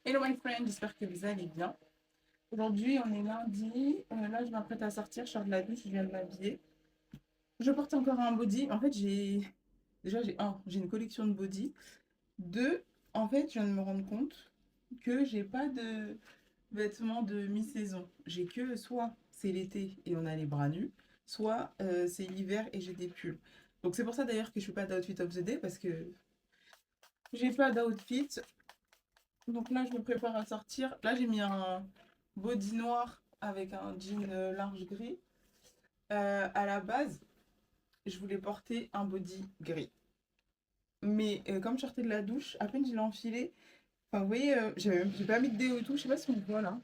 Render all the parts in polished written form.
Hello my friend, j'espère que vous allez bien. Aujourd'hui, on est lundi. Là, je m'apprête à sortir, je sors de la douche, je viens de m'habiller. Je porte encore un body. En fait, j'ai une collection de body. Deux, en fait, je viens de me rendre compte que j'ai pas de vêtements de mi-saison. J'ai que soit c'est l'été et on a les bras nus, soit c'est l'hiver et j'ai des pulls. Donc c'est pour ça d'ailleurs que je fais pas d'outfit of the day parce que j'ai pas d'outfit. Donc là, je me prépare à sortir. Là, j'ai mis un body noir avec un jean large gris. À la base, je voulais porter un body gris. Mais comme je sortais de la douche, à peine je l'ai enfilé. Enfin, vous voyez, j'ai pas mis de déo et tout. Je sais pas si on voit là.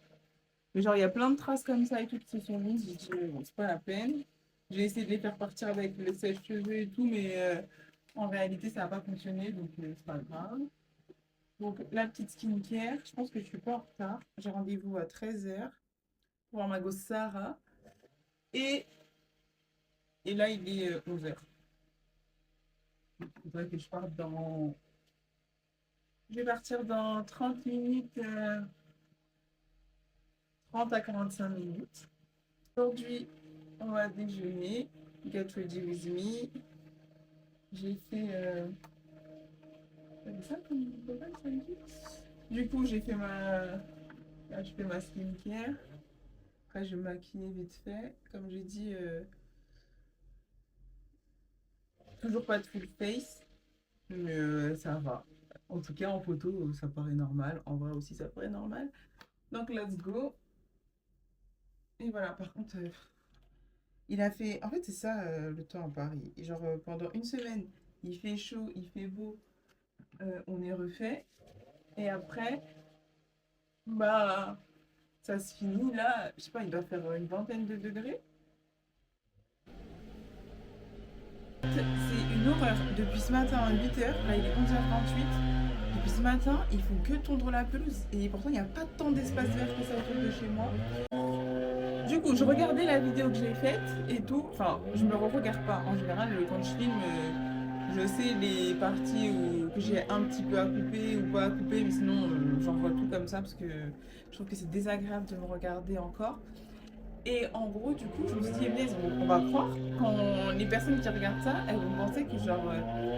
Mais genre, il y a plein de traces comme ça et tout qui se sont mises. J'ai dit, bon, c'est pas la peine. J'ai essayé de les faire partir avec le sèche-cheveux et tout, mais en réalité, ça n'a pas fonctionné. Donc, c'est pas grave. Donc, la petite skincare, je pense que je suis pas en retard. J'ai rendez-vous à 13h pour voir ma gosse Sarah. Et, et là, il est 11h. Il faudrait que je parte dans. Je vais partir dans 30 minutes, 30 à 45 minutes. Aujourd'hui, on va déjeuner. Get ready with me. J'ai fait. Ça comme ça, du coup, j'ai fait ma. Là, je fais ma skincare. Après, je vais me maquiller vite fait. Comme j'ai dit, toujours pas de full face. Mais ça va. En tout cas, en photo, ça paraît normal. En vrai aussi, ça paraît normal. Donc, let's go. Et voilà, par contre, il a fait. En fait, c'est ça le temps à Paris. Et genre, pendant une semaine, il fait chaud, il fait beau, on est refait. Et après, bah, ça se finit là. Je sais pas, il doit faire une vingtaine de degrés. C'est une horreur. Depuis ce matin à 8h, là, il est 11h28. Depuis ce matin, ils font que tondre la pelouse. Et pourtant, il n'y a pas tant d'espace vert que ça autour de chez moi. Du coup, je regardais la vidéo que j'ai faite et tout. Enfin, je me re-regarde pas. En général, quand je filme, je sais les parties que j'ai un petit peu à couper ou pas à couper, mais sinon, j'envoie tout comme ça parce que je trouve que c'est désagréable de me regarder encore. Et en gros, du coup, je me suis dit, mais on va croire quand les personnes qui regardent ça, elles vont penser que genre,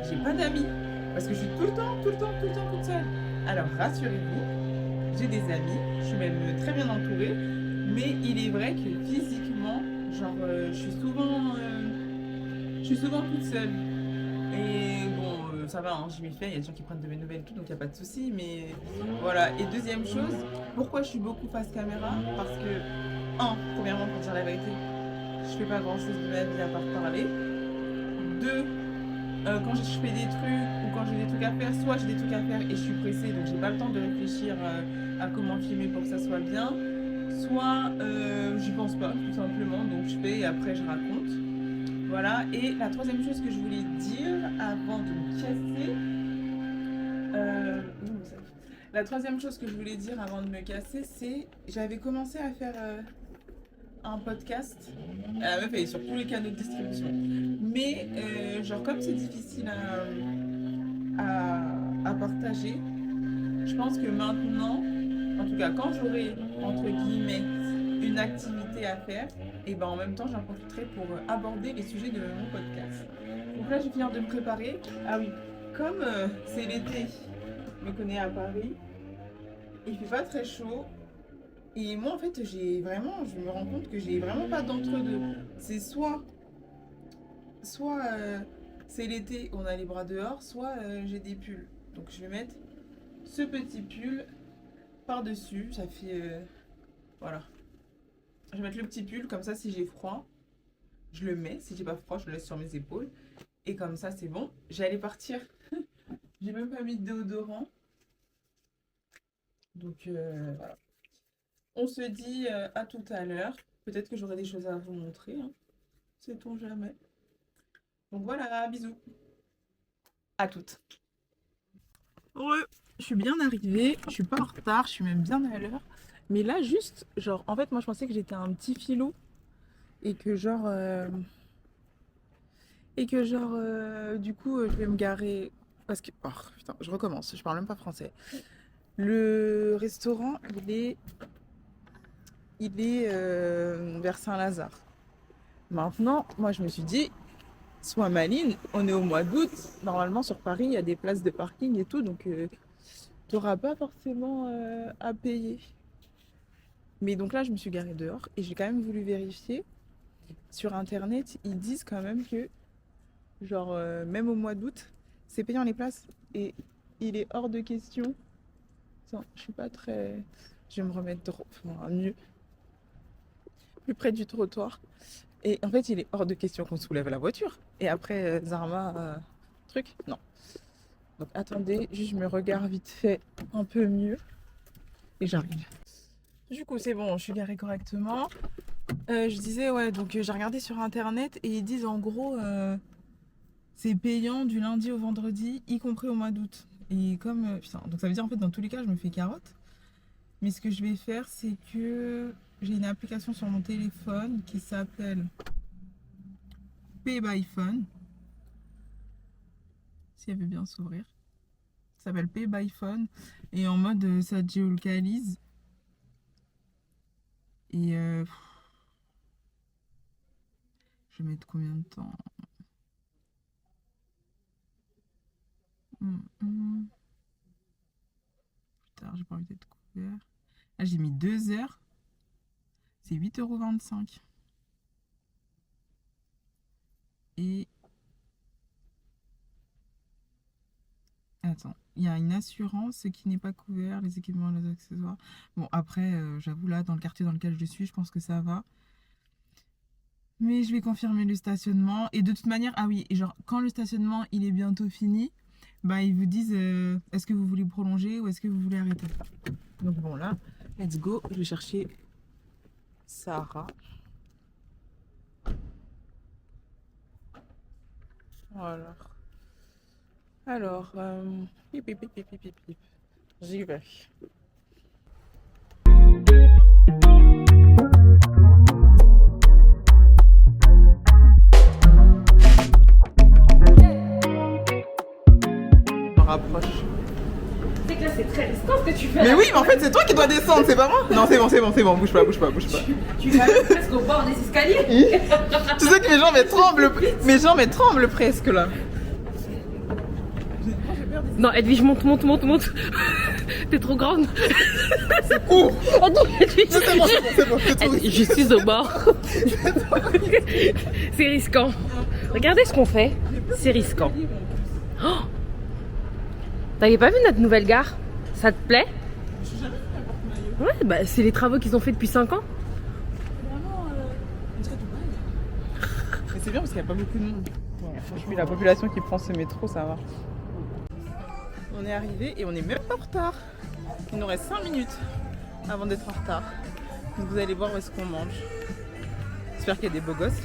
j'ai pas d'amis. Parce que je suis tout le temps, tout le temps, tout le temps toute seule. Alors, rassurez-vous, j'ai des amis, je suis même très bien entourée, mais il est vrai que physiquement, genre, je suis souvent toute seule. Et bon, ça va, hein, je m'y fais, il y a des gens qui prennent de mes nouvelles et tout, donc il n'y a pas de souci. Mais voilà. Et deuxième chose, pourquoi je suis beaucoup face caméra? Parce que, premièrement, pour dire la vérité, je fais pas grand chose de ma vie à part parler. Deux, quand je fais des trucs ou quand j'ai des trucs à faire, soit j'ai des trucs à faire et je suis pressée, donc j'ai pas le temps de réfléchir à comment filmer pour que ça soit bien. Soit j'y pense pas, tout simplement, donc je fais et après je raconte. Voilà, et la troisième chose que je voulais dire avant de me casser, la troisième chose que je voulais dire avant de me casser, c'est j'avais commencé à faire un podcast. La meuf elle est sur tous les canaux de distribution. Mais genre comme c'est difficile à partager, je pense que maintenant, en tout cas quand j'aurai entre guillemets une activité à faire, et ben en même temps j'en profiterai pour aborder les sujets de mon podcast. Donc là je viens de me préparer. Ah oui, comme c'est l'été, je me connais à Paris, il fait pas très chaud. Et moi en fait je me rends compte que j'ai vraiment pas d'entre-deux. C'est soit c'est l'été, on a les bras dehors, soit j'ai des pulls. Donc je vais mettre ce petit pull par-dessus, ça fait voilà. Je vais mettre le petit pull comme ça si j'ai froid, je le mets, si j'ai pas froid, je le laisse sur mes épaules et comme ça c'est bon. J'allais partir. J'ai même pas mis de déodorant. Donc voilà. On se dit à tout à l'heure. Peut-être que j'aurai des choses à vous montrer, hein. Sait-on jamais. Donc voilà, bisous. À toutes. Ouais, je suis bien arrivée, je suis pas en retard, je suis même bien à l'heure. Mais là, juste, genre, en fait, moi, je pensais que j'étais un petit filou et que, du coup, je vais me garer. Parce que, oh putain, je recommence, je parle même pas français. Le restaurant, il est vers Saint-Lazare. Maintenant, moi je me suis dit, sois maligne, on est au mois d'août. Normalement sur Paris, il y a des places de parking et tout, donc tu n'auras pas forcément à payer. Mais donc là, je me suis garée dehors et j'ai quand même voulu vérifier. Sur internet, ils disent quand même que, genre, même au mois d'août, c'est payant les places. Et il est hors de question. Attends, je suis pas très. Je vais me remettre mieux, plus près du trottoir. Et en fait, il est hors de question qu'on soulève la voiture. Et après, Zarma, truc, non. Donc attendez, juste je me regarde vite fait un peu mieux. Et j'arrive. Du coup, c'est bon, je suis garée correctement. Je disais, ouais, donc j'ai regardé sur internet et ils disent en gros, c'est payant du lundi au vendredi, y compris au mois d'août. Et comme, putain, donc ça veut dire en fait, dans tous les cas, je me fais carotte. Mais ce que je vais faire, c'est que j'ai une application sur mon téléphone qui s'appelle Pay by Phone. Si elle veut bien s'ouvrir. Ça s'appelle Pay by Phone. Et en mode, ça te géolocalise. Et je vais mettre combien de temps? Putain, j'ai pas envie d'être couvert. Là, j'ai mis 2 heures. C'est 8,25 €. Et attends, il y a une assurance, ce qui n'est pas couvert, les équipements, les accessoires. Bon, après, j'avoue, là, dans le quartier dans lequel je suis, je pense que ça va. Mais je vais confirmer le stationnement. Et de toute manière, ah oui, et genre, quand le stationnement, il est bientôt fini, bah, ils vous disent, est-ce que vous voulez prolonger ou est-ce que vous voulez arrêter? Donc bon, là, let's go. Je vais chercher Sarah. Voilà. Alors, pip, pip, pip, pip, pip, pip. J'y vais. Je me rapproche. C'est que là, c'est très risquant ce que tu fais. Mais oui, mais en fait, c'est toi qui dois descendre, c'est pas moi. Non, c'est bon, c'est bon, c'est bon. Bouge pas, bouge pas, bouge pas. Tu vas presque au bord des escaliers. Tu sais que mes jambes elles tremblent, mes jambes elles tremblent presque là. Non, Edwige, monte. T'es trop grande. Cours. Attends, Edwige. C'est bon, c'est trop risqué. Je suis au bord. C'est risquant. Regardez ce qu'on fait. C'est risquant. Oh, t'avais pas vu notre nouvelle gare? Ça te plaît? Ouais, bah c'est les travaux qu'ils ont fait depuis 5 ans. Vraiment, on dirait Dubaï. Mais c'est bien parce qu'il n'y a pas beaucoup de monde. Ouais, je suis la population qui prend ce métro, ça va. On est arrivé et on est même pas en retard. Il nous reste 5 minutes avant d'être en retard. Donc vous allez voir où est-ce qu'on mange. J'espère qu'il y a des beaux gosses.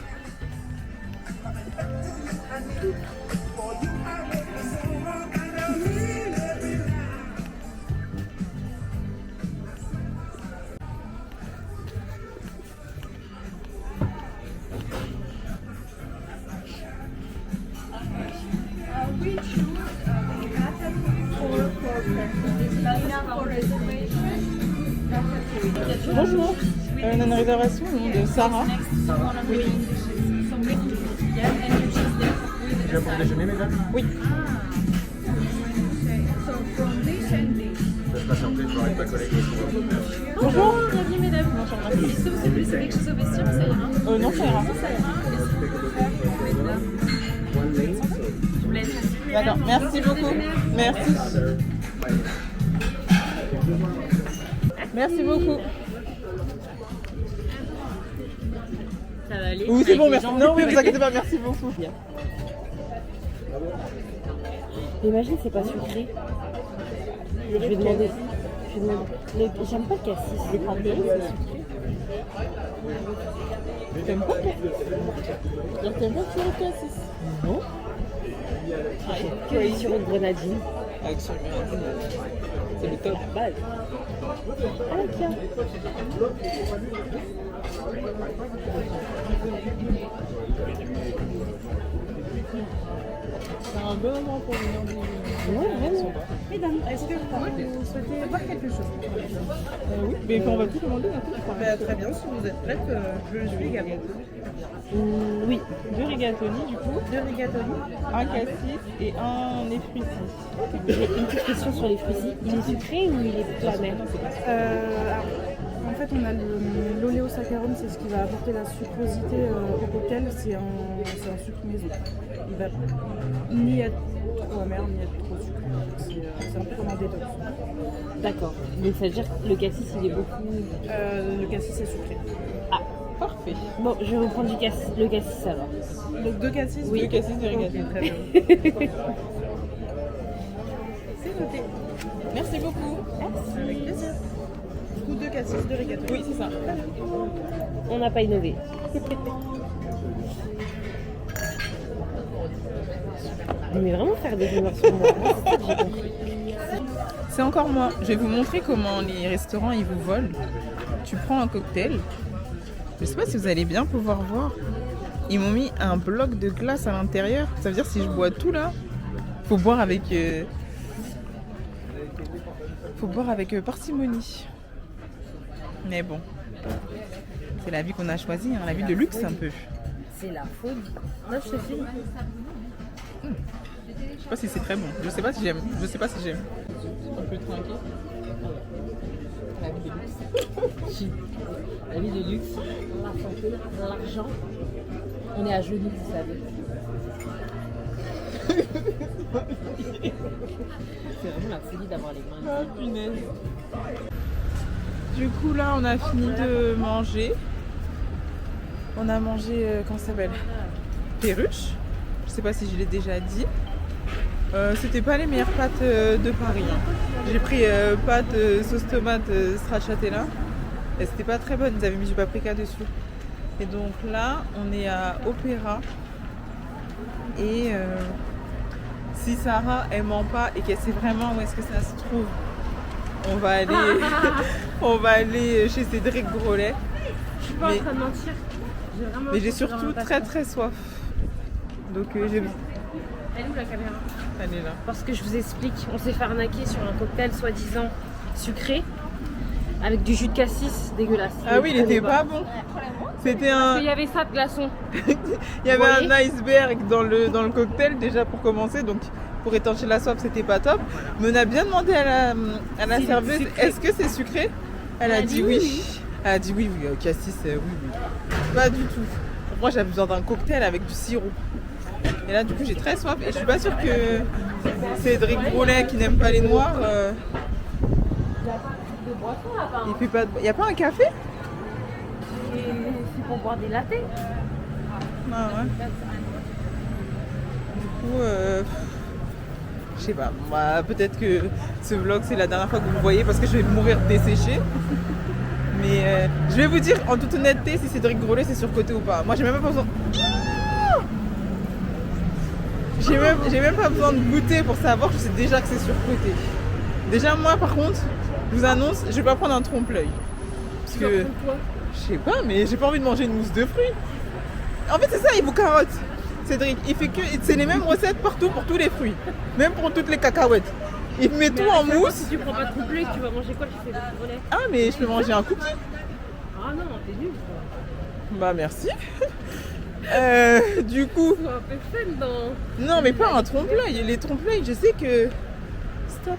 Bonjour, on a une réservation au nom de Sarah. Oui. Bien pour déjeuner, mesdames? Oui. Je vais patienter, je vais avec ma collègue. Bonjour. Bienvenue mesdames. Bonjour, merci. Est-ce que vous avez besoin de quelque chose au vestiaire ou ça ira? Non, ça ira. Je vous laisse. D'accord, merci beaucoup. Merci. Merci beaucoup. Ça va aller? Oui, c'est bon, merci. Avec Non, oui, vous inquiétez pas, merci beaucoup. Imagine, c'est pas sucré. Je vais demander. J'aime pas le cassis. Les cranberries, c'est sucré. T'aimes pas toi? T'aimes pas le cassis? Non. Que les sirops de grenadine. Avec son c'est le top. Base. Ah, tiens. C'est un bon endroit pour venir déjeuner. Ouais, vraiment. Mesdames, est-ce que vous souhaitez boire quelque chose? Oui, mais on va tout commander un peu, je crois. Très bien, si vous êtes prête, je suis également. Oui. 2 rigatoni du coup, 2 rigatoni, un cassis et un nez fruité. J'ai une petite question sur les fruits. Il est sucré ou il est plutôt amer? En fait, on a l'oléosaccharone, c'est ce qui va apporter la sucrosité au cocktail. C'est un sucre maison. Il va ni être trop amer, ni être trop sucré. C'est un peu comme un détox. D'accord. Donc ça veut dire que le cassis, il est beaucoup... Le cassis, c'est sucré. Parfait. Bon, je vais vous prendre le cassis alors. Donc 2 cassis, Oui. 2 cassis de rigatoni. très bien. C'est noté. Merci beaucoup. Avec plaisir. Du coup, 2 cassis de rigatoni. Oui, c'est ça. On n'a pas innové. Mais vraiment faire des rumeurs sur moi, c'est ça que j'ai compris. C'est encore moi. Je vais vous montrer comment les restaurants ils vous volent. Tu prends un cocktail. Je sais pas si vous allez bien pouvoir voir. Ils m'ont mis un bloc de glace à l'intérieur. Ça veut dire si je bois tout là, faut boire avec parcimonie. Mais bon, c'est la vie qu'on a choisie, hein, la vie de luxe un peu. C'est la folie. Là, je te filme. Je sais pas si c'est très bon. Je sais pas si j'aime. Je sais pas si j'aime. On peut trinquer. La vie de luxe. Si. La vie de luxe, la santé, l'argent. On est à genoux, vous savez. C'est vraiment la folie d'avoir les mains. Ah, punaise. Du coup, là, on a fini de manger. On a mangé, comment ça s'appelle? Perruche. Je sais pas si je l'ai déjà dit. C'était pas les meilleures pâtes de Paris. Hein. J'ai pris pâtes sauce tomate stracciatella. Et c'était pas très bonne. Ils avaient mis du paprika dessus. Et donc là, on est à Opéra. Et si Sarah elle ment pas et qu'elle sait vraiment où est-ce que ça se trouve, on va aller, on va aller chez Cédric Grolet. Je suis pas en train de mentir. Mais j'ai surtout très très soif. Donc j'ai... Elle est où la caméra? Elle est là. Parce que je vous explique, on s'est fait arnaquer sur un cocktail soi-disant sucré avec du jus de cassis dégueulasse. Ah oui, il était pas bon. C'était un... Il y avait ça de glaçon. Il y avait Vous voyez un iceberg dans le cocktail déjà pour commencer, donc pour étancher la soif c'était pas top. Mais on a bien demandé à la C'est serveuse, sucré. est-ce que c'est sucré? Elle a dit oui. Elle a dit oui, cassis, oui. Pas du tout. Moi j'avais besoin d'un cocktail avec du sirop. Et là du coup j'ai très soif et je suis pas sûre que Cédric Grolet qui n'aime pas les noirs, il fait pas de... Y a pas un café? C'est pour boire des lattés. Ah ouais. Du coup, je sais pas. Bah, peut-être que ce vlog c'est la dernière fois que vous le voyez parce que je vais mourir desséchée. Mais je vais vous dire en toute honnêteté si Cédric Grolet c'est surcoté ou pas. Moi j'ai même pas besoin. J'ai même pas besoin de goûter pour savoir, je sais déjà que c'est surcoté. Déjà moi par contre, je vous annonce, je vais pas prendre un trompe-l'œil. Parce que je sais pas, mais j'ai pas envie de manger une mousse de fruits. En fait c'est ça, il vous carotte. Cédric, il fait que c'est les mêmes recettes partout pour tous les fruits, même pour toutes les cacahuètes. Il met tout en mousse. Si tu prends pas de trompe-l'œil, tu vas manger quoi? Tu fais des brûlés. Ah mais je peux manger un cookie. Ah non, t'es nul quoi. Bah merci. Du coup. Tu es un peu fun dans. Non mais pas un trompe-l'œil. Les trompe-l'œil, je sais que. Stop.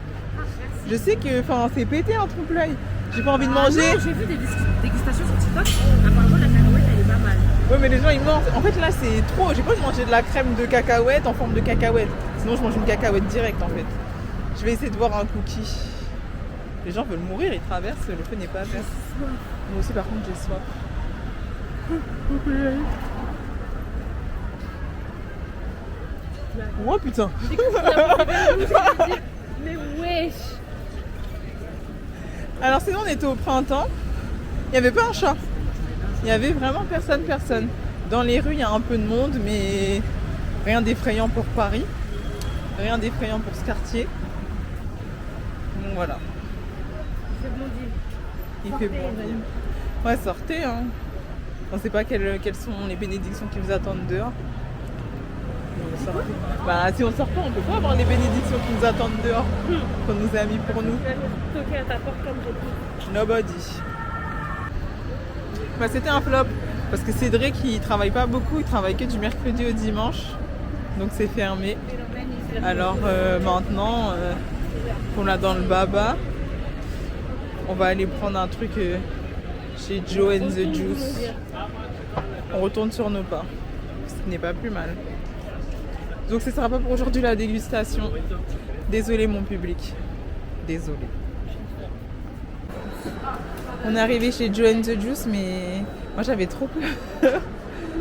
Je sais que c'est pété un trompe-l'œil. J'ai pas envie de manger. Non, j'ai vu des dégustations sur TikTok. Apparemment la cacahuète elle est pas mal. Ouais mais les gens ils mangent. En fait là c'est trop. J'ai pas envie de manger de la crème de cacahuète en forme de cacahuète. Sinon je mange une cacahuète directe en fait. Je vais essayer de voir un cookie. Les gens veulent mourir, ils traversent, le feu n'est pas vert. Moi aussi par contre j'ai soif. Oh putain. Mais wesh. Alors sinon on était au printemps, il n'y avait pas un chat. Il n'y avait vraiment personne. Dans les rues il y a un peu de monde mais rien d'effrayant pour Paris. Rien d'effrayant pour ce quartier. Donc voilà. Il fait bon vivre. Ouais sortez hein. On ne sait pas quelles sont les bénédictions qui vous attendent dehors. Bah si on sort pas, on peut pas avoir les bénédictions qui nous attendent dehors, qu'on nous a mis pour nous. Toquer à ta porte comme j'ai dit. Nobody. Bah c'était un flop, parce que Cédric il travaille pas beaucoup, il travaille que du mercredi au dimanche, donc c'est fermé. Alors maintenant qu'on l'a dans le baba, on va aller prendre un truc chez Joe and the Juice. On retourne sur nos pas, ce n'est pas plus mal. Donc ce sera pas pour aujourd'hui la dégustation. Désolé mon public, désolé. On est arrivé chez Joe and the Juice, mais moi j'avais trop peur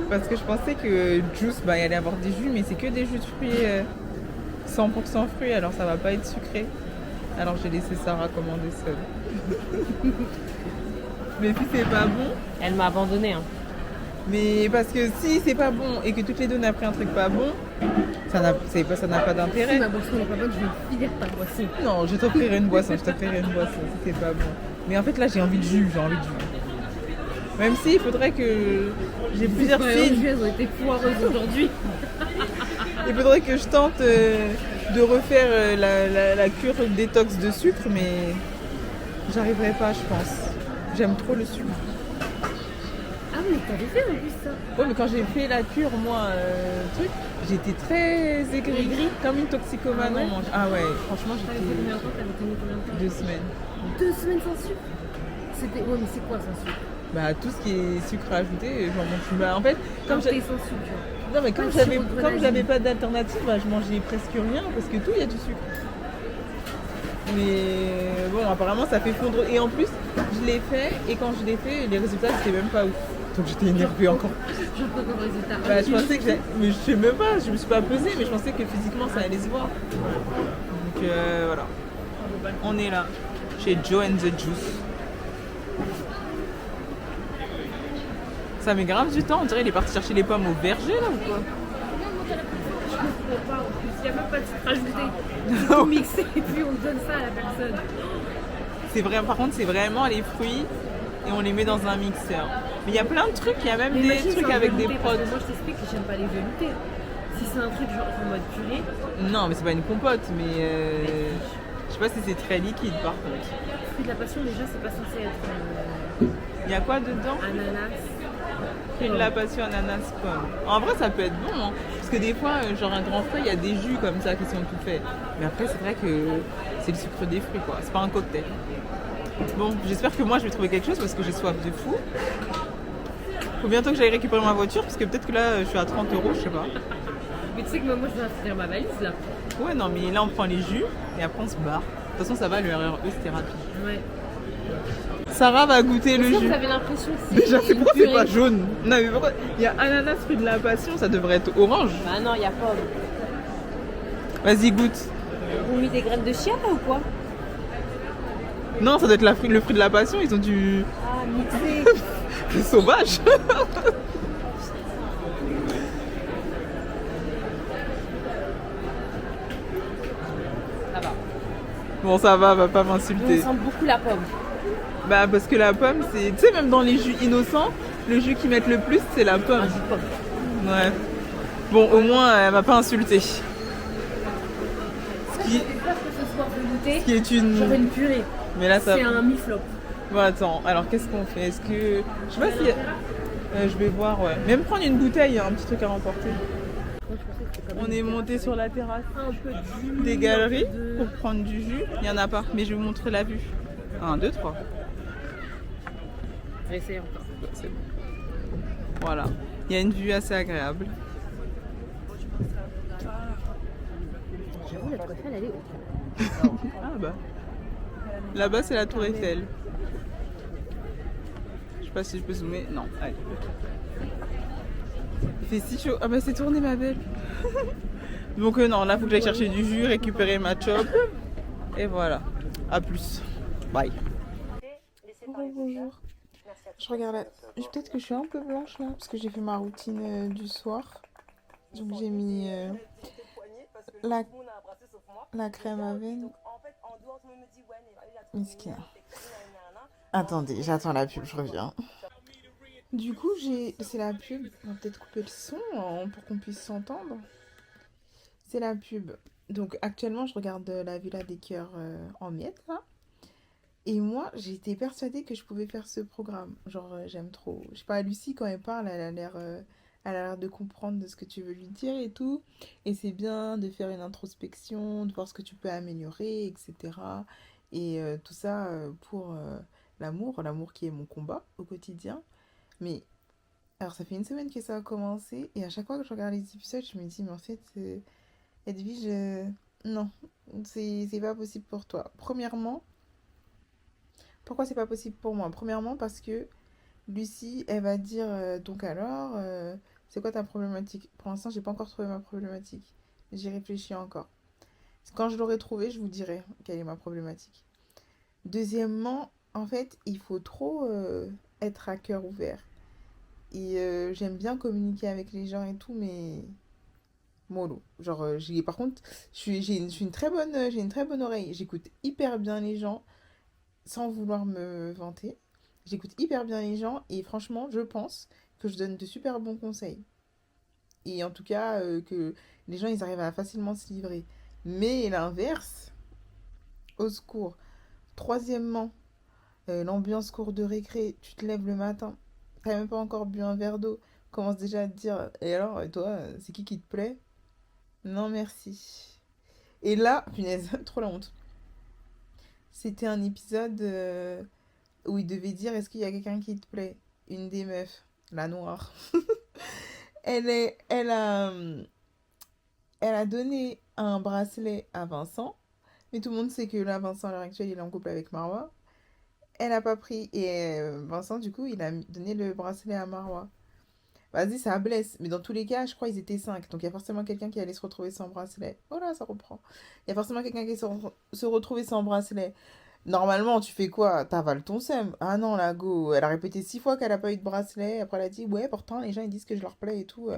parce que je pensais que Juice, bah, il allait avoir des jus, mais c'est que des jus de fruits 100% fruits, alors ça va pas être sucré. Alors j'ai laissé Sarah commander seule. Mais puis c'est pas bon. Elle m'a abandonnée. Hein. Mais parce que si c'est pas bon et que toutes les deux on a pris un truc pas bon, ça n'a pas d'intérêt. Si ma boisson n'est pas bonne, je vais finir ta boisson. Non, je t'offrirai une boisson, si c'est pas bon. Mais en fait là j'ai envie de jus, Même si il faudrait que j'ai plusieurs signes. Elles ont été foireuses aujourd'hui. Il faudrait que je tente de refaire la cure détox de sucre, mais j'arriverai pas je pense. J'aime trop le sucre. Ah mais t'avais fait en plus ça. Ouais, mais quand j'ai fait la cure, moi, j'étais très aigrie, comme une toxicomane. Ah ouais on mange. Ah ouais, franchement, T'avais fait combien de temps? T'avais tenu combien de temps? 2 semaines. 2 semaines sans sucre. C'était. Ouais mais c'est quoi sans sucre? Bah tout ce qui est sucre ajouté, j'en mange plus. Bah en fait, comme Quand t'es j'ai... sans sucre. Non mais comme Pas de j'avais sirop de comme grenadine. j'avais pas d'alternative, bah, je mangeais presque rien parce que tout il y a du sucre. Mais bon, apparemment ça fait fondre. Et en plus, je l'ai fait et quand je l'ai fait, les résultats c'était même pas ouf. Donc j'étais énervée encore. Genre pas comme résultat. Bah, je pensais que mais je sais même pas, je me suis pas pesée, mais je pensais que physiquement ça allait se voir. Donc voilà. On est là, chez Joe and the Juice. Ça met grave du temps, on dirait il est parti chercher les pommes au verger là ou quoi? Il n'y a même pas de sucre ajouté. C'est tout mixé et puis on donne ça à la personne. C'est vrai, par contre c'est vraiment les fruits et on les met dans un mixeur. Mais il y a plein de trucs, il y a même des trucs avec des prods. Moi je t'explique que j'aime pas les veloutés. Si c'est un truc genre en mode purée. Non mais c'est pas une compote, mais je sais pas si c'est très liquide par contre. Fruit de la passion déjà c'est pas censé être Il y a quoi dedans? ananas. Fruit de la passion, ananas, pomme. En vrai ça peut être bon, hein, parce que des fois, genre un grand fruit, il y a des jus comme ça qui sont tout faits. Mais après c'est vrai que c'est le sucre des fruits quoi, c'est pas un cocktail. Bon, j'espère que moi je vais trouver quelque chose parce que j'ai soif de fou. Faut bientôt que j'aille récupérer ma voiture parce que peut-être que là je suis à 30 €, je sais pas. Mais tu sais que moi je dois faire ma valise là. Ouais, non, mais là on prend les jus et après on se barre. De toute façon, ça va, le RRE c'était rapide. Ouais. Sarah va goûter le Est-ce que jus. vous avez l'impression que c'est. Déjà, c'est une pourquoi c'est purée pas jaune? Non, mais pourquoi? Il y a ananas, fruit de la passion, ça devrait être orange. Bah non, il y a pomme. Vas-y, goûte. Vous mis des graines de chia là ou quoi? Non, ça doit être le fruit de la passion, ils ont du. Ah, mixé. C'est sauvage. Ça va. Bon, ça va pas On m'insulter. sent beaucoup la pomme. Bah, parce que la pomme, c'est. Tu sais, même dans les jus innocents, le jus qu'ils mettent le plus, c'est la pomme. Un jus de pomme. Ouais. Bon, au moins, elle m'a pas insulté. Ce qui, J'ai peur que ce soit velouté. qui est une. Genre une purée. Mais là, ça. C'est un mi-flop. Bon, attends, alors qu'est-ce qu'on fait? Est-ce que. Je sais pas si. Je vais voir, ouais. Même prendre une bouteille, un petit truc à remporter. On est monté sur la terrasse Un peu de jus. des galeries un peu de- pour prendre du jus. Il y en a pas, mais je vais vous montrer la vue. 1, 2, 3. Je vais essayer encore. C'est bon. Voilà. Il y a une vue assez agréable. J'avoue, la Tour Eiffel, elle est haute. Ah bah. Là-bas, c'est la Tour Eiffel. Je sais pas si je peux zoomer. Non, allez. Il fait si chaud. Ah bah, c'est tourné, ma belle. Donc, non, là, faut que j'aille chercher du jus, récupérer ma chop. Et voilà. À plus. Bye. Bonjour. Je regarde là. Peut-être que je suis un peu blanche là, parce que j'ai fait ma routine du soir. Donc, j'ai mis la crème à veine. Miskin. Attendez, j'attends la pub, je reviens. Du coup, c'est la pub. On va peut-être couper le son pour qu'on puisse s'entendre. C'est la pub. Donc actuellement, je regarde la Villa des cœurs en miettes, là. Et moi, j'étais persuadée que je pouvais faire ce programme. Genre, j'aime trop. Je sais pas, Lucie, quand elle parle, elle a l'air de comprendre de ce que tu veux lui dire et tout. Et c'est bien de faire une introspection, de voir ce que tu peux améliorer, etc. Et tout ça pour l'amour qui est mon combat au quotidien. Mais, alors, ça fait une semaine que ça a commencé. Et à chaque fois que je regarde les épisodes, je me dis, mais en fait, Edwige, non, c'est pas possible pour toi. Premièrement, pourquoi c'est pas possible pour moi? Premièrement, parce que Lucie, elle va dire donc alors, c'est quoi ta problématique? Pour l'instant, j'ai pas encore trouvé ma problématique. J'y réfléchis encore. Quand je l'aurai trouvée, je vous dirai quelle est ma problématique. Deuxièmement, en fait, il faut trop être à cœur ouvert. Et j'aime bien communiquer avec les gens et tout, mais mollo. Genre, par contre, j'ai une très bonne oreille. J'écoute hyper bien les gens sans vouloir me vanter. J'écoute hyper bien les gens et franchement, je pense que je donne de super bons conseils. Et en tout cas, que les gens, ils arrivent à facilement se livrer. Mais l'inverse, au secours. Troisièmement, l'ambiance cour de récré, tu te lèves le matin, t'as même pas encore bu un verre d'eau, commence déjà à te dire, et alors, et toi, c'est qui te plaît? Non, merci. Et là, punaise, trop la honte. C'était un épisode où il devait dire, est-ce qu'il y a quelqu'un qui te plaît? Une des meufs, la noire. Elle a donné un bracelet à Vincent, mais tout le monde sait que là, Vincent, à l'heure actuelle, il est en couple avec Marwa. Elle n'a pas pris, et Vincent, du coup, il a donné le bracelet à Marwa. Vas-y, ça blesse, mais dans tous les cas, je crois qu'ils étaient 5, donc il y a forcément quelqu'un qui allait se retrouver sans bracelet. Oh là, ça reprend. Il y a forcément quelqu'un qui allait se retrouver sans bracelet. Normalement, tu fais quoi? T'avales ton seum. Ah non, la go, elle a répété 6 fois qu'elle a pas eu de bracelet. Après, elle a dit, ouais, pourtant, les gens, ils disent que je leur plais et tout.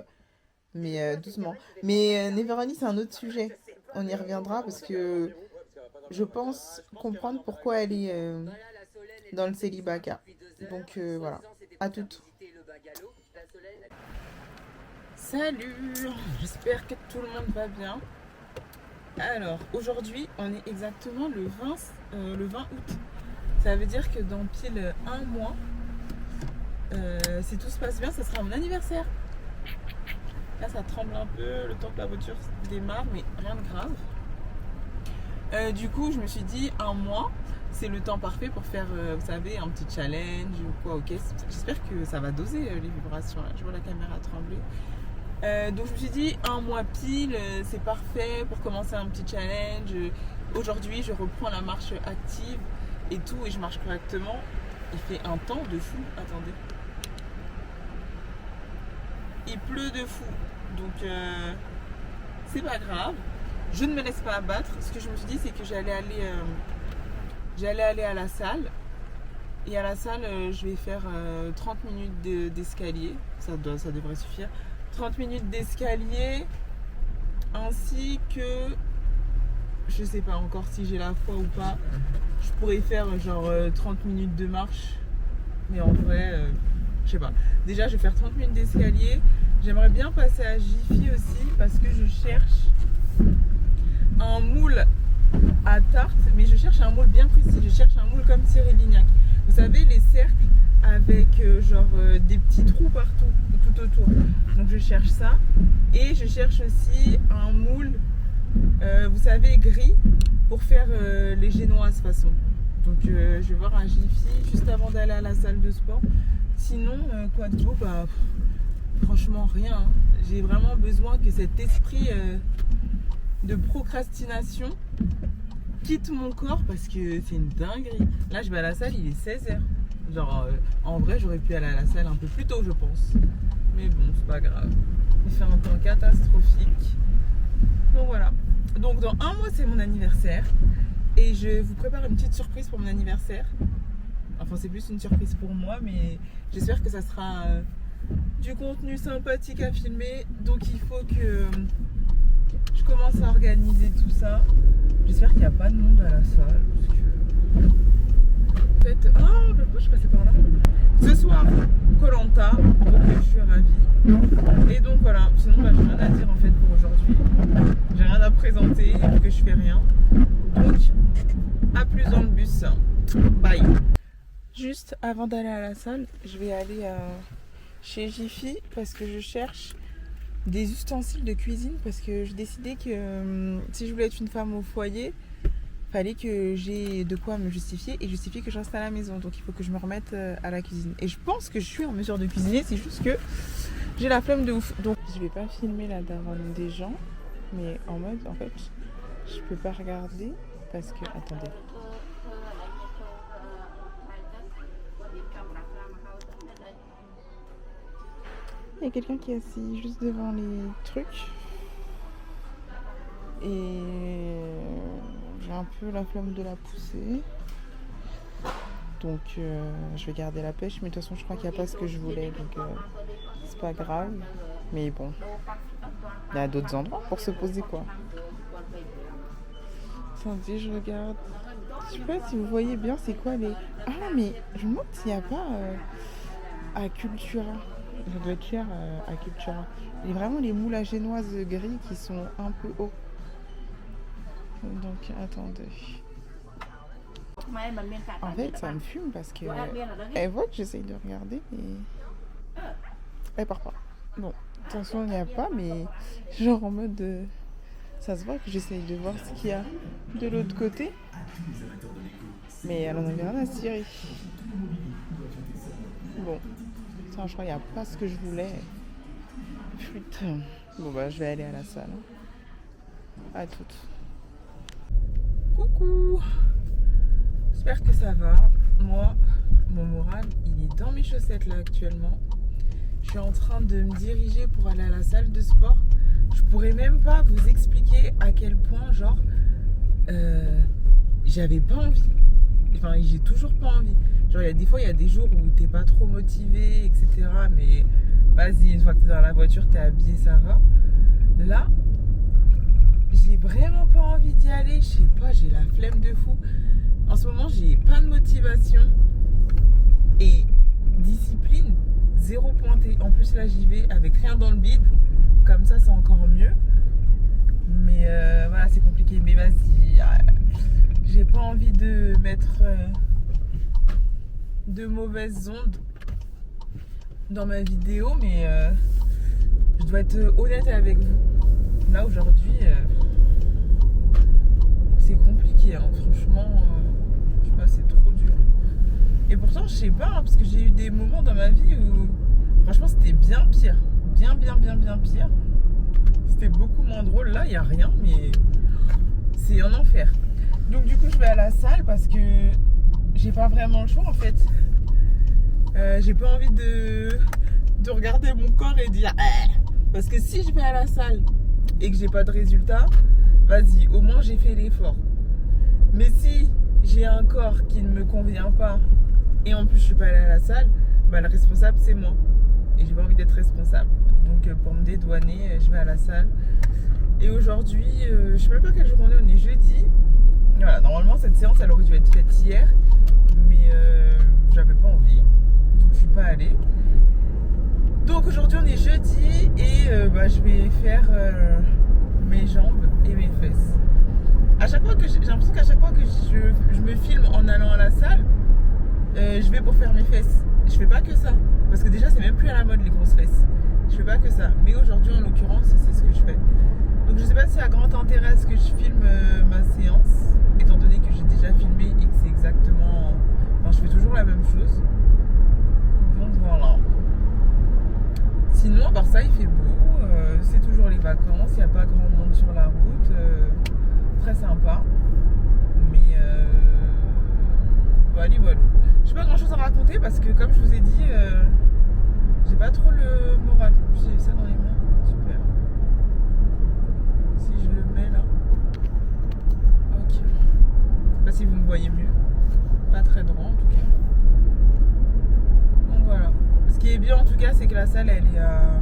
Mais doucement. Mais Neverani, c'est un autre sujet. On y reviendra parce que je pense comprendre pourquoi elle est dans le célibat. Donc voilà, à toutes. Salut, j'espère que tout le monde va bien. Alors, aujourd'hui, on est exactement le 20 août. Ça veut dire que dans pile un mois, si tout se passe bien, ça sera mon anniversaire. Là, ça tremble un peu, le temps que la voiture démarre, mais rien de grave. Du coup, je me suis dit, un mois, c'est le temps parfait pour faire, vous savez, un petit challenge ou quoi. Ok, j'espère que ça va doser les vibrations. Là. Je vois la caméra trembler. Donc je me suis dit, un mois pile, c'est parfait pour commencer un petit challenge. Aujourd'hui, je reprends la marche active et tout, et je marche correctement. Il fait un temps de fou. Attendez. Il pleut de fou. Donc c'est pas grave. Je ne me laisse pas abattre. Ce que je me suis dit, c'est que j'allais aller à la salle. Et à la salle, je vais faire 30 minutes d'escalier. Ça devrait suffire. 30 minutes d'escalier. Ainsi que, je sais pas encore si j'ai la foi ou pas, je pourrais faire genre 30 minutes de marche. Mais en vrai, je sais pas. Déjà, je vais faire 30 minutes d'escalier. J'aimerais bien passer à Jiffy aussi parce que je cherche un moule à tarte, mais je cherche un moule bien précis. Je cherche un moule comme Cyril Lignac. Vous savez, les cercles avec des petits trous partout, tout autour. Donc je cherche ça. Et je cherche aussi un moule, vous savez, gris, pour faire les génoises façon. Donc je vais voir un Jiffy juste avant d'aller à la salle de sport. Sinon, quoi de beau, bah, franchement rien. Hein. J'ai vraiment besoin que cet esprit de procrastination quitte mon corps parce que c'est une dinguerie. Là, je vais à la salle, il est 16h. Genre, en vrai, j'aurais pu aller à la salle un peu plus tôt, je pense. Mais bon, c'est pas grave. Il fait un temps catastrophique. Donc voilà. Donc dans un mois, c'est mon anniversaire. Et je vous prépare une petite surprise pour mon anniversaire. Enfin, c'est plus une surprise pour moi, mais j'espère que ça sera du contenu sympathique à filmer. Donc il faut que je commence à organiser tout ça. J'espère qu'il n'y a pas de monde à la salle. Parce que... En fait... Oh, pourquoi je suis passée par là? Ce soir, Koh-Lanta, donc je suis ravie. Et donc voilà, sinon bah, j'ai rien à dire en fait pour aujourd'hui. J'ai rien à présenter vu que je fais rien. Donc à plus dans le bus. Bye. Juste avant d'aller à la salle, je vais aller chez Jiffy parce que je cherche des ustensiles de cuisine parce que j'ai décidé que si je voulais être une femme au foyer, fallait que j'ai de quoi me justifier et justifier que je reste à la maison. Donc il faut que je me remette à la cuisine. Et je pense que je suis en mesure de cuisiner, c'est juste que j'ai la flemme de ouf. Donc je vais pas filmer la daronne des gens, mais en mode en fait je peux pas regarder parce que attendez. Il y a quelqu'un qui est assis juste devant les trucs. Et j'ai un peu la flemme de la pousser. Donc je vais garder la pêche. Mais de toute façon, je crois qu'il n'y a pas ce que je voulais. Donc c'est pas grave. Mais bon, il y a d'autres endroits pour se poser quoi. Attendez, je regarde. Je sais pas si vous voyez bien c'est quoi les... Ah mais je me demande s'il n'y a pas à Cultura. Ça doit être cher à Cultura. Il y a vraiment les moules à génoises gris qui sont un peu hauts. Donc attendez. En fait ça me fume parce que elle voit que j'essaye de regarder mais elle part pas. Bon, attention il n'y a pas mais genre en mode ça se voit que j'essaye de voir ce qu'il y a de l'autre côté. Mais elle en avait rien à cirer. Bon. Je crois qu'il n'y a pas ce que je voulais. Putain. Bon bah je vais aller à la salle. À toutes. Coucou. J'espère que ça va. Moi, mon moral, il est dans mes chaussettes là actuellement. Je suis en train de me diriger pour aller à la salle de sport. Je pourrais même pas vous expliquer à quel point genre j'avais pas envie. Enfin, j'ai toujours pas envie. Genre, des fois, il y a des jours où t'es pas trop motivé, etc. Mais vas-y, une fois que t'es dans la voiture, t'es habillé, ça va. Là, j'ai vraiment pas envie d'y aller. Je sais pas, j'ai la flemme de fou. En ce moment, j'ai pas de motivation. Et discipline, zéro pointé. En plus, là, j'y vais avec rien dans le bide. Comme ça, c'est encore mieux. Mais voilà, c'est compliqué. Mais vas-y, j'ai pas envie de mettre de mauvaises ondes dans ma vidéo, mais je dois être honnête avec vous. Là aujourd'hui, c'est compliqué, hein. Franchement, je sais pas, c'est trop dur. Et pourtant, je sais pas, hein, parce que j'ai eu des moments dans ma vie où franchement c'était bien pire, bien pire. C'était beaucoup moins drôle. Là, il y a rien, mais c'est un enfer. Donc du coup je vais à la salle parce que j'ai pas vraiment le choix en fait. J'ai pas envie de regarder mon corps et dire parce que si je vais à la salle et que j'ai pas de résultat, vas-y, au moins j'ai fait l'effort. Mais si j'ai un corps qui ne me convient pas et en plus je suis pas allée à la salle, bah le responsable c'est moi. Et j'ai pas envie d'être responsable. Donc pour me dédouaner, je vais à la salle. Et aujourd'hui, je sais même pas quelle journée on est, jeudi. Voilà, normalement cette séance elle aurait dû être faite hier, mais j'avais pas envie, donc je suis pas allée. Donc aujourd'hui on est jeudi et je vais faire mes jambes et mes fesses. À chaque fois que j'ai l'impression qu'à chaque fois que je me filme en allant à la salle, je vais pour faire mes fesses. Je fais pas que ça, parce que déjà c'est même plus à la mode les grosses fesses. Je fais pas que ça, mais aujourd'hui en l'occurrence c'est ce que je fais. Donc je sais pas s'il y a grand intérêt à ce que je filme ma séance, étant donné que j'ai déjà filmé et que c'est exactement... Enfin je fais toujours la même chose. Donc voilà. Sinon à part ça il fait beau, c'est toujours les vacances, il n'y a pas grand monde sur la route, très sympa. Mais voilà. J'ai pas grand chose à raconter parce que comme je vous ai dit, j'ai pas trop le moral. J'ai ça dans les mains, super. Si je le mets là. Ok. Je sais pas si vous me voyez mieux. Pas très droit en tout cas. Donc voilà. Ce qui est bien en tout cas, c'est que la salle elle est à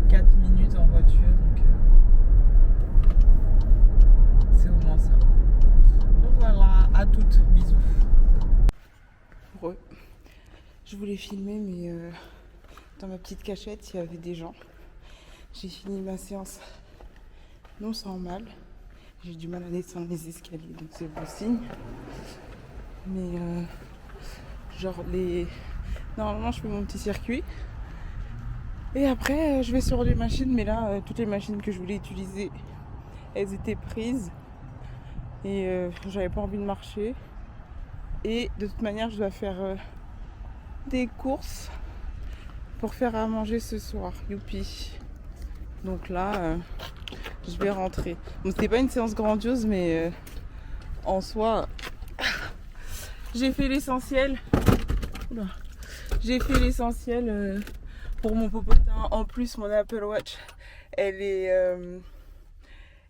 4 minutes en voiture. Donc c'est au moins ça. Donc voilà, à toutes, bisous. Je voulais filmer, mais dans ma petite cachette, il y avait des gens. J'ai fini ma séance non sans mal. J'ai du mal à descendre les escaliers, donc c'est bon signe. Mais normalement, je fais mon petit circuit. Et après, je vais sur les machines, mais là, toutes les machines que je voulais utiliser, elles étaient prises. Et j'avais pas envie de marcher. Et de toute manière, je dois faire des courses pour faire à manger ce soir. Youpi. Donc là, je vais rentrer. Bon, c'était pas une séance grandiose, mais en soi, j'ai fait l'essentiel. Oula. J'ai fait l'essentiel pour mon popotin. En plus, mon Apple Watch, elle est...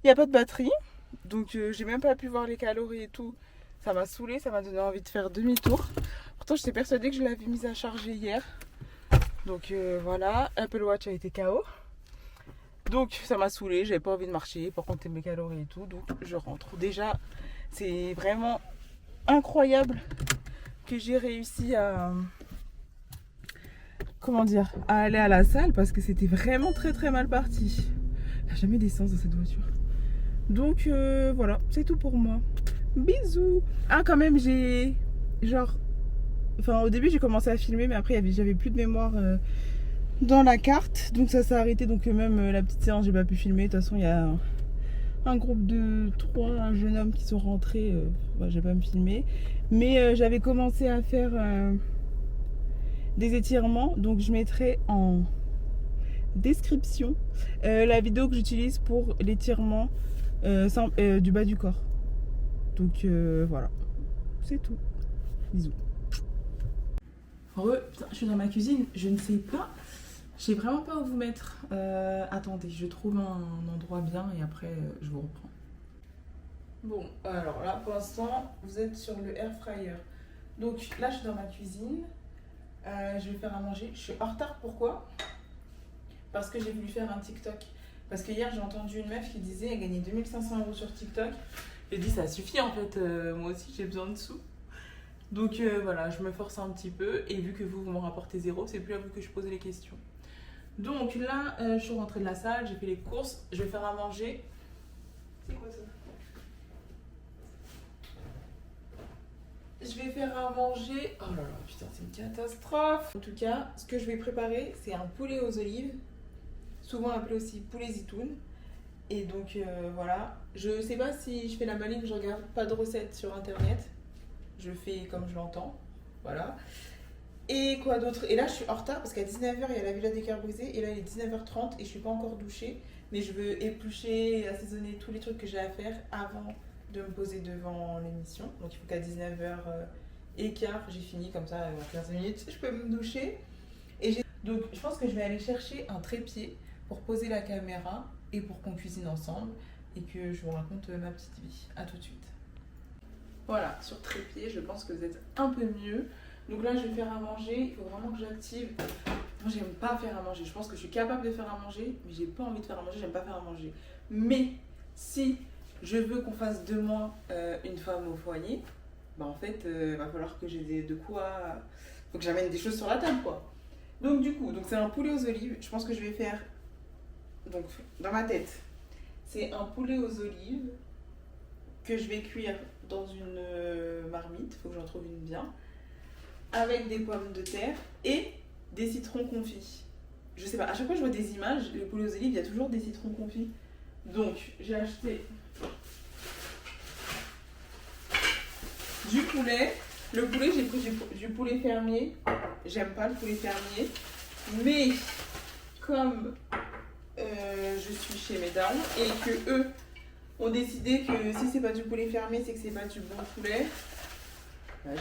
Il n'y a pas de batterie. Donc, j'ai même pas pu voir les calories et tout. Ça m'a saoulée, ça m'a donné envie de faire demi-tour. Pourtant, j'étais persuadée que je l'avais mise à charger hier. Donc, voilà. Apple Watch a été KO. Donc, ça m'a saoulée. J'avais pas envie de marcher pour compter mes calories et tout. Donc, je rentre. Déjà, c'est vraiment incroyable que j'ai réussi à... Comment dire, à aller à la salle parce que c'était vraiment très très mal parti. Il n'y a jamais d'essence dans cette voiture. Donc voilà, c'est tout pour moi. Bisous. Ah quand même j'ai genre... Enfin au début j'ai commencé à filmer mais après j'avais plus de mémoire dans la carte. Donc ça s'est arrêté, donc même la petite séance j'ai pas pu filmer. De toute façon il y a un groupe de 3 jeunes hommes qui sont rentrés. J'ai pas me filmer. Mais j'avais commencé à faire... des étirements, donc je mettrai en description la vidéo que j'utilise pour l'étirement du bas du corps. Donc voilà, c'est tout. Bisous. Putain, je suis dans ma cuisine, je ne sais pas, je sais vraiment pas où vous mettre. Attendez, je trouve un endroit bien et après je vous reprends. Bon, alors là pour l'instant, vous êtes sur le air fryer. Donc là je suis dans ma cuisine. Je vais faire à manger. Je suis en retard, pourquoi? Parce que j'ai voulu faire un TikTok. Parce que hier j'ai entendu une meuf qui disait elle gagnait 2500 € sur TikTok. J'ai dit ça suffit en fait, moi aussi j'ai besoin de sous. Donc voilà, je me force un petit peu. Et vu que vous me rapportez 0, c'est plus à vous que je pose les questions. Donc là, je suis rentrée de la salle, j'ai fait les courses. Je vais faire à manger. C'est quoi ça? Je vais faire à manger. Oh là là, putain, c'est une catastrophe. En tout cas, ce que je vais préparer, c'est un poulet aux olives, souvent appelé aussi poulet zitoun. Et donc voilà. Je sais pas si je fais la maligne, je regarde pas de recettes sur internet. Je fais comme je l'entends. Voilà. Et quoi d'autre? Et là, je suis en retard parce qu'à 19h, il y a la Villa des Cœurs Brisés. Et là, il est 19h30 et je suis pas encore douchée. Mais je veux éplucher et assaisonner tous les trucs que j'ai à faire avant de me poser devant l'émission. Donc il faut qu'à 19h15 j'ai fini, comme ça en 15 minutes je peux me doucher. Donc je pense que je vais aller chercher un trépied pour poser la caméra et pour qu'on cuisine ensemble et que je vous raconte ma petite vie. A tout de suite. Voilà, sur trépied, je pense que vous êtes un peu mieux. Donc là je vais faire à manger, il faut vraiment que j'active. Moi j'aime pas faire à manger, je pense que je suis capable de faire à manger, mais j'ai pas envie de faire à manger, j'aime pas faire à manger. Mais si je veux qu'on fasse de moi une femme au foyer, bah en fait, va falloir que j'ai de quoi... Faut que j'amène des choses sur la table, quoi. Donc du coup, c'est un poulet aux olives. Je pense que je vais faire... Donc, dans ma tête, c'est un poulet aux olives que je vais cuire dans une marmite. Faut que j'en trouve une bien. Avec des pommes de terre et des citrons confits. Je sais pas, à chaque fois que je vois des images, le poulet aux olives, il y a toujours des citrons confits. Donc, j'ai acheté... du poulet. Le poulet, j'ai pris du poulet fermier. J'aime pas le poulet fermier. Mais comme je suis chez mes darons et que eux ont décidé que si c'est pas du poulet fermier, c'est que c'est pas du bon poulet,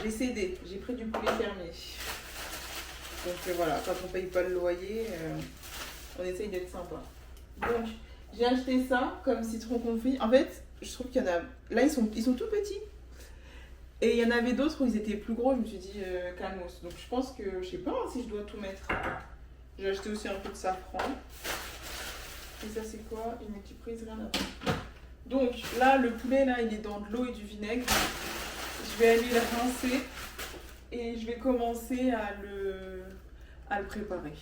j'ai cédé. J'ai pris du poulet fermier. Donc voilà, quand on paye pas le loyer, on essaye d'être sympa. Donc j'ai acheté ça comme citron confit. En fait, je trouve qu'il y en a... Là, ils sont tout petits. Et il y en avait d'autres où ils étaient plus gros, je me suis dit calmos. Donc je pense que, je sais pas si je dois tout mettre. J'ai acheté aussi un peu de safran. Et ça c'est quoi? Une multiprise, rien à voir. Donc là, le poulet, là, il est dans de l'eau et du vinaigre. Je vais aller le rincer et je vais commencer à le préparer.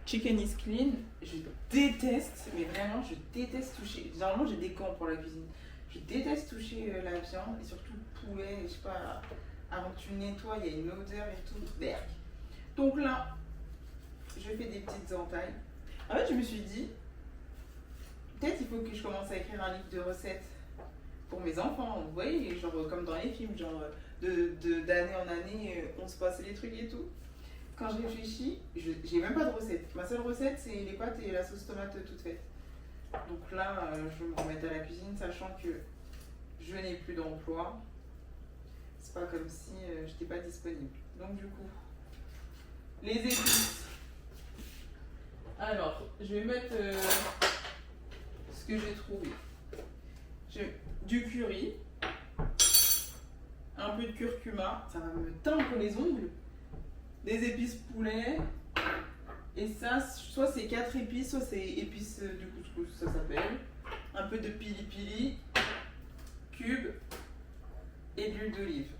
Chicken is clean, je déteste, mais vraiment je déteste toucher. Généralement j'ai des gants pour la cuisine. Je déteste toucher la viande et surtout le poulet, je sais pas, avant que tu le nettoies, il y a une odeur et tout. Berk. Donc là, je fais des petites entailles. En fait, je me suis dit, peut-être il faut que je commence à écrire un livre de recettes pour mes enfants. Vous voyez, genre comme dans les films, genre d'année en année, on se passe les trucs et tout. Quand j'ai réfléchi, j'ai même pas de recette. Ma seule recette, c'est les pâtes et la sauce tomate toute faite. Donc là, je vais me remettre à la cuisine, sachant que je n'ai plus d'emploi. C'est pas comme si je n'étais pas disponible. Donc du coup, les épices. Alors, je vais mettre ce que j'ai trouvé. Du curry, un peu de curcuma, ça va me teindre les ongles. Des épices poulet, et ça, soit c'est 4 épices, soit c'est épices du couscous, ça s'appelle. Un peu de pili pili, cube et de l'huile d'olive.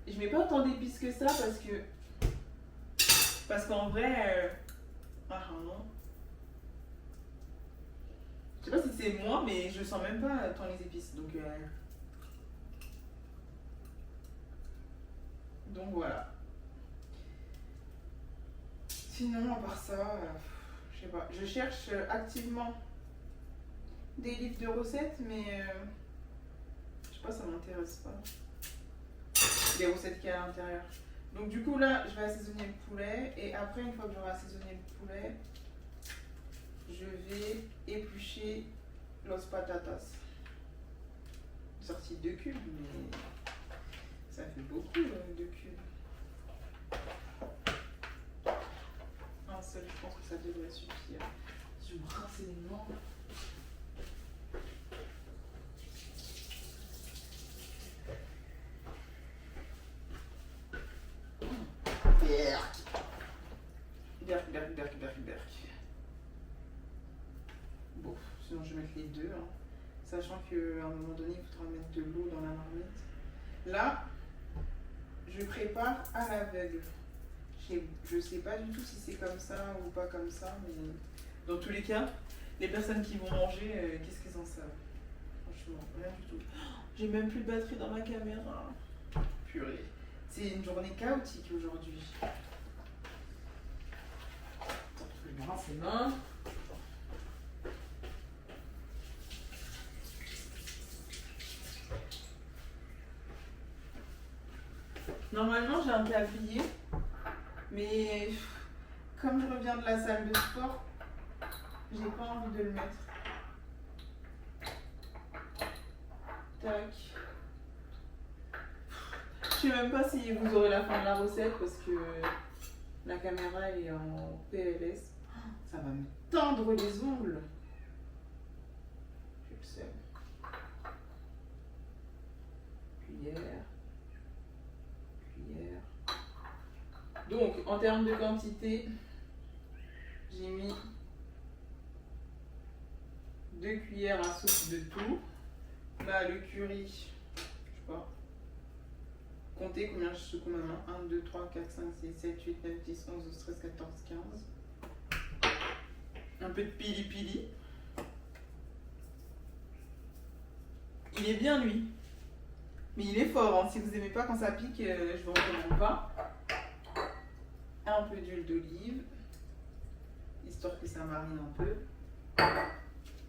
Je mets pas autant d'épices que ça parce qu'en vrai, non. Je sais pas si c'est moi, mais je sens même pas tant les épices, donc voilà. Sinon, à part ça, je sais pas. Je cherche activement des livres de recettes, mais je sais pas, ça m'intéresse pas. Les recettes qu'il y a à l'intérieur. Donc du coup là, je vais assaisonner le poulet et après, une fois que j'aurai assaisonné le poulet, je vais éplucher los patatas. Sorti 2 cubes, mais ça fait beaucoup 2 cubes. Un seul, je pense que ça devrait suffire. Je vais me rincer les mains. Berk. Bon, sinon je vais mettre les deux, hein. Sachant qu'à un moment donné, il faudra mettre de l'eau dans la marmite. Là, je prépare à l'aveugle. Je sais pas du tout si c'est comme ça ou pas comme ça, mais dans tous les cas, les personnes qui vont manger, qu'est-ce qu'ils en savent? Franchement, rien du tout. J'ai même plus de batterie dans ma caméra. Purée. C'est une journée chaotique aujourd'hui. Attends, je vais me rincer les mains. Normalement, j'ai un tablier. Mais comme je reviens de la salle de sport, j'ai pas envie de le mettre. Tac. Je sais même pas si vous aurez la fin de la recette parce que la caméra est en PLS. Ça va me tendre les ongles. Je le sais. Cuillère. Donc, en termes de quantité, j'ai mis 2 cuillères à soupe de tout. Là, le curry, je sais pas. Comptez combien je combien 1, 2, 3, 4, 5, 6, 7, 8, 9, 10, 11, 12, 13, 14, 15. Un peu de pili pili. Il est bien, lui. Mais il est fort, hein. Si vous aimez pas quand ça pique, je vous recommande pas. Un peu d'huile d'olive, histoire que ça marine un peu.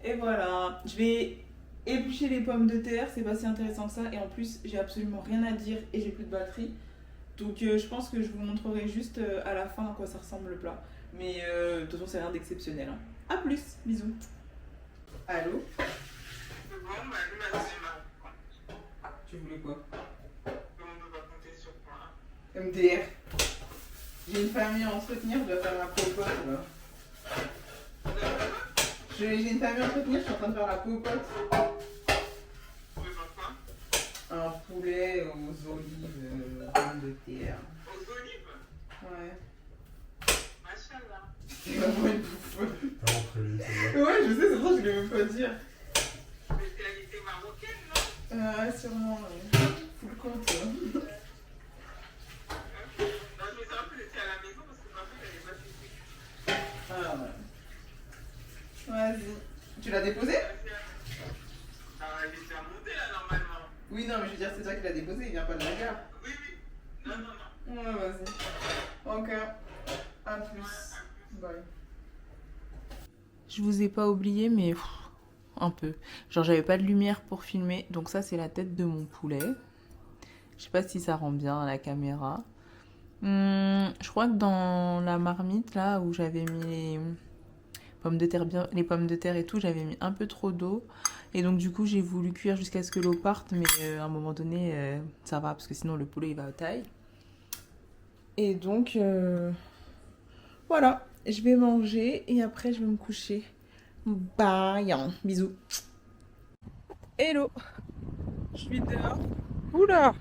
Et voilà, je vais éplucher les pommes de terre, c'est pas si intéressant que ça. Et en plus, j'ai absolument rien à dire et j'ai plus de batterie. Donc je pense que je vous montrerai juste à la fin à quoi ça ressemble le plat. Mais de toute façon, c'est rien d'exceptionnel. Hein. A plus, bisous. Allô? Tu voulais quoi? MDR. J'ai une famille à entretenir, je dois faire ma popote là. J'ai une famille à entretenir, je suis en train de faire la popote. Un poulet aux olives, pommes de terre. Aux olives? Ouais. Machallah. C'est vraiment une bouffe. Ouais, je sais, c'est pour ça que je voulais même pas dire. Spécialité marocaine, non? Ouais, sûrement. Full compte. non, mais je veux dire, c'est toi qui l'as déposé, il vient pas de la gare. Oui, oui. Non, non, non. Ouais, vas-y. Ok. À plus. Bye. Je vous ai pas oublié, mais un peu. Genre, j'avais pas de lumière pour filmer, donc ça, c'est la tête de mon poulet. Je sais pas si ça rend bien à la caméra. Je crois que dans la marmite, là, où j'avais mis les pommes de terre, les pommes de terre et tout, j'avais mis un peu trop d'eau. Et donc, du coup, j'ai voulu cuire jusqu'à ce que l'eau parte, mais à un moment donné, ça va, parce que sinon, le poulet, il va à taille. Et donc, voilà, je vais manger et après, je vais me coucher. Bye, bisous. Hello, je suis dehors. Oula,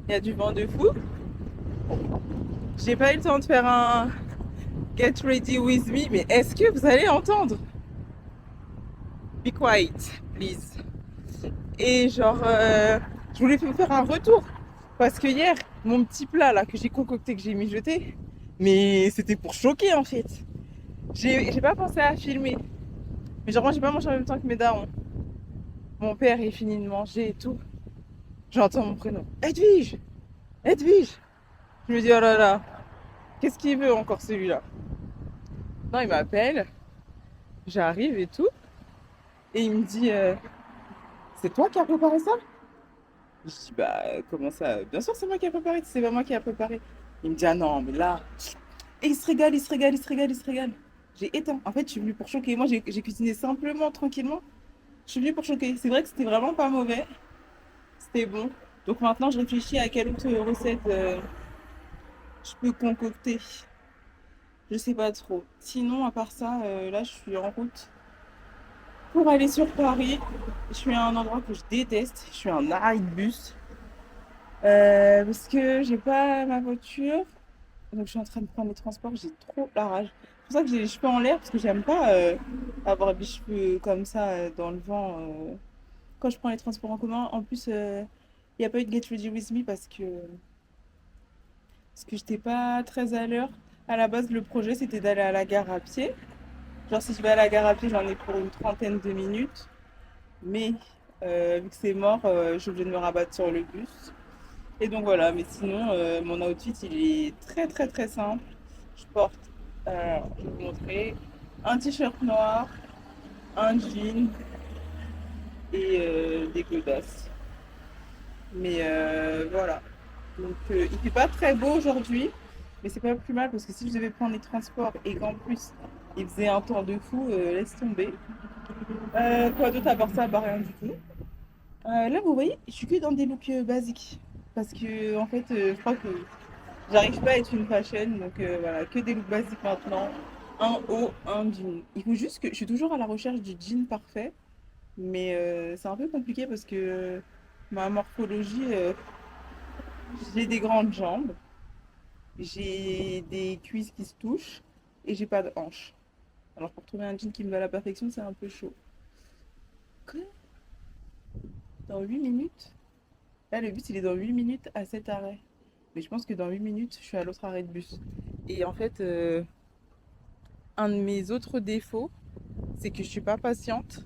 il y a du vent de fou. J'ai pas eu le temps de faire un Get Ready With Me, mais est-ce que vous allez entendre? Be quiet, please. Et genre, je voulais vous faire un retour. Parce que hier, mon petit plat là que j'ai concocté, que j'ai mijoté, mais c'était pour choquer en fait. J'ai pas pensé à filmer. Mais genre, moi j'ai pas mangé en même temps que mes darons. Mon père est fini de manger et tout. J'entends mon prénom. Edwige! Edwige! Je me dis, oh là là, qu'est-ce qu'il veut encore celui-là? Non, il m'appelle, j'arrive et tout. Et il me dit, c'est toi qui as préparé ça? Je dis, bah, comment ça? Bien sûr, c'est moi qui ai préparé, c'est pas moi qui ai préparé. Il me dit, ah non, mais là. Et il se régale, il se régale, il se régale, il se régale. J'ai éteint. En fait, je suis venue pour choquer. Moi, j'ai cuisiné simplement, tranquillement. Je suis venue pour choquer. C'est vrai que c'était vraiment pas mauvais. C'était bon. Donc maintenant, je réfléchis à quelle autre recette je peux concocter. Je sais pas trop. Sinon, à part ça, là, je suis en route pour aller sur Paris. Je suis à un endroit que je déteste. Je suis en arrêt de bus. Parce que j'ai pas ma voiture. Donc je suis en train de prendre les transports. J'ai trop la rage. C'est pour ça que j'ai les cheveux en l'air. Parce que j'aime pas avoir des cheveux comme ça dans le vent quand je prends les transports en commun. En plus, il n'y a pas eu de Get Ready With Me parce que j'étais pas très à l'heure. À la base, le projet, c'était d'aller à la gare à pied. Genre, si je vais à la gare à pied, j'en ai pour une trentaine de minutes. Mais vu que c'est mort, je suis obligée de me rabattre sur le bus. Et donc voilà, mais sinon, mon outfit, il est très très très simple. Je porte, je vais vous montrer, un t-shirt noir, un jean et des godasses. Mais voilà. Donc il fait pas très beau aujourd'hui, mais c'est pas plus mal parce que si je devais prendre les transports et qu'en plus il faisait un temps de fou, laisse tomber. Quoi d'autre à part ça? Bah rien du tout. Là vous voyez, je suis que dans des looks basiques parce que en fait je crois que j'arrive pas à être une fashion, donc voilà, que des looks basiques maintenant. Un haut, un jean. Il faut juste que je suis toujours à la recherche du jean parfait, mais c'est un peu compliqué parce que ma morphologie, j'ai des grandes jambes, j'ai des cuisses qui se touchent et j'ai pas de hanches. Alors pour trouver un jean qui me va à la perfection, c'est un peu chaud. Quoi? Dans 8 minutes? Là, le bus, il est dans 8 minutes à cet arrêt. Mais je pense que dans 8 minutes, je suis à l'autre arrêt de bus. Et en fait, un de mes autres défauts, c'est que je suis pas patiente.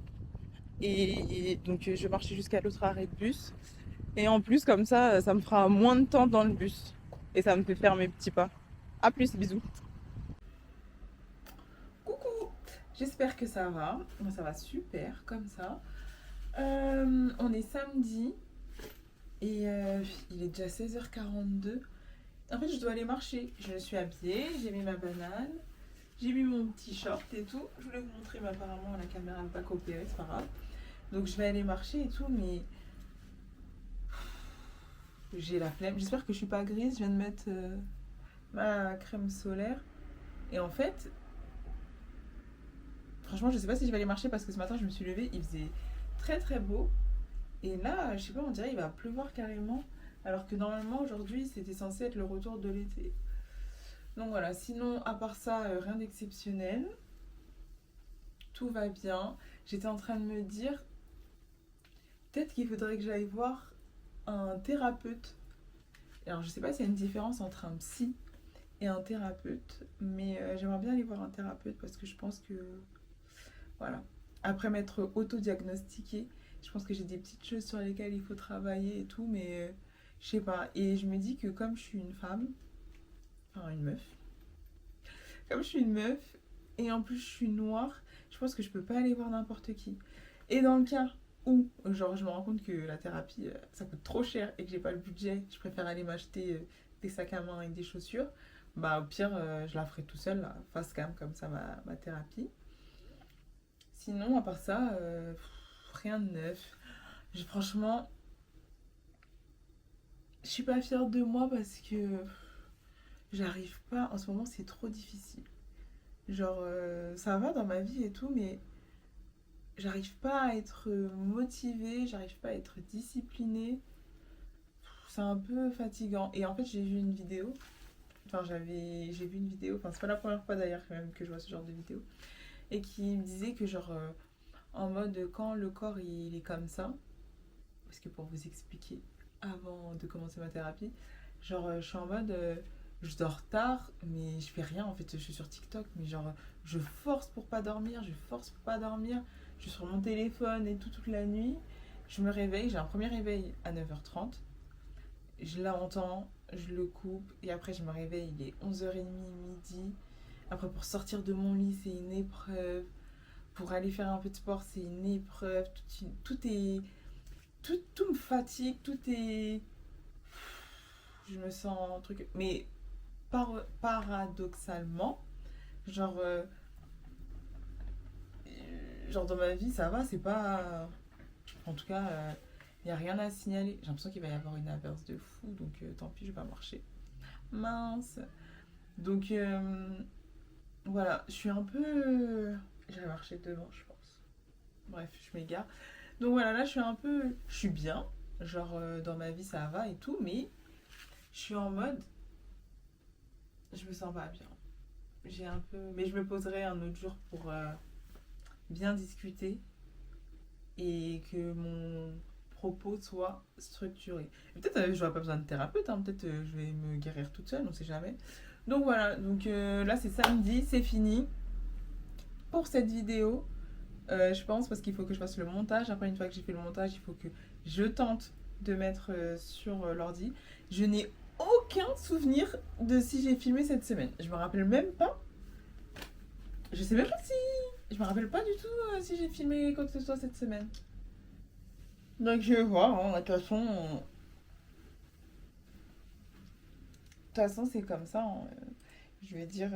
Et donc, je vais marcher jusqu'à l'autre arrêt de bus. Et en plus, comme ça me fera moins de temps dans le bus. Et ça me fait faire mes petits pas. À plus, bisous. Coucou, j'espère que ça va. Moi, ça va super, comme ça. On est samedi. Et il est déjà 16h42. En fait, je dois aller marcher. Je me suis habillée, j'ai mis ma banane, j'ai mis mon petit short et tout. Je voulais vous montrer, mais apparemment la caméra n'a pas coopéré, c'est pas grave. Donc je vais aller marcher et tout, mais j'ai la flemme. J'espère que je suis pas grise. Je viens de mettre ma crème solaire. Et en fait, franchement, je sais pas si je vais aller marcher parce que ce matin, je me suis levée, il faisait très très beau. Et là, je sais pas, on dirait qu'il va pleuvoir carrément. Alors que normalement, aujourd'hui, c'était censé être le retour de l'été. Donc voilà, sinon, à part ça, rien d'exceptionnel. Tout va bien. J'étais en train de me dire, peut-être qu'il faudrait que j'aille voir un thérapeute. Alors, je sais pas s'il y a une différence entre un psy et un thérapeute. Mais j'aimerais bien aller voir un thérapeute parce que je pense que... Voilà. Après m'être auto-diagnostiquée, Je pense que j'ai des petites choses sur lesquelles il faut travailler et tout, mais je sais pas. Et je me dis que comme je suis une femme, enfin une meuf, comme je suis une meuf, et en plus je suis noire, je pense que je peux pas aller voir n'importe qui. Et dans le cas où, genre, je me rends compte que la thérapie, ça coûte trop cher et que j'ai pas le budget, je préfère aller m'acheter des sacs à main et des chaussures, bah au pire, je la ferai tout seul, là, face cam, comme ça, ma thérapie. Sinon, à part ça, rien de neuf. Franchement, je suis pas fière de moi parce que j'arrive pas, en ce moment c'est trop difficile. Genre, ça va dans ma vie et tout, mais j'arrive pas à être motivée, j'arrive pas à être disciplinée. C'est un peu fatigant. Et en fait, j'ai vu une vidéo. Enfin, j'ai vu une vidéo. Enfin, c'est pas la première fois d'ailleurs même que je vois ce genre de vidéo. Et qui me disait que genre, en mode, quand le corps il est comme ça, parce que pour vous expliquer, avant de commencer ma thérapie, genre, je suis en mode, je dors tard, mais je fais rien. En fait, je suis sur TikTok, mais genre, je force pour pas dormir, je force pour pas dormir. Je suis sur mon téléphone et tout, toute la nuit. Je me réveille, j'ai un premier réveil à 9h30. Je l'entends, je le coupe, et après je me réveille, il est 11h30, midi. Après, pour sortir de mon lit, c'est une épreuve. Pour aller faire un peu de sport, c'est une épreuve. Tout est. Tout me fatigue, tout est. Je me sens un truc. Mais paradoxalement, genre. Genre dans ma vie, ça va, c'est pas. En tout cas, il n'y a rien à signaler. J'ai l'impression qu'il va y avoir une averse de fou, donc tant pis, je vais pas marcher. Mince. Donc voilà, je suis un peu. J'allais marcher devant, je pense. Bref, je m'égare. Donc voilà, là je suis un peu. Je suis bien. Genre dans ma vie ça va et tout, mais je suis en mode. Je me sens pas bien. J'ai un peu. Mais je me poserai un autre jour pour bien discuter et que mon propos soit structuré. Et peut-être j'aurai pas besoin de thérapeute, hein, peut-être je vais me guérir toute seule, on sait jamais. Donc voilà, donc là c'est samedi, c'est fini pour cette vidéo. Je pense parce qu'il faut que je fasse le montage. Après, une fois que j'ai fait le montage, il faut que je tente de mettre sur l'ordi. Je n'ai aucun souvenir de si j'ai filmé cette semaine. Je me rappelle même pas. Je sais même pas si. Je me rappelle pas du tout si j'ai filmé quoi que ce soit cette semaine. Donc je vais voir, hein, de toute façon. De toute façon, c'est comme ça. Hein. Je vais dire.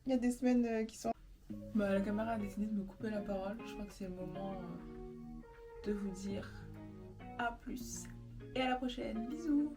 Il y a des semaines qui sont. Bah, la caméra a décidé de me couper la parole. Je crois que c'est le moment de vous dire à plus et à la prochaine. Bisous!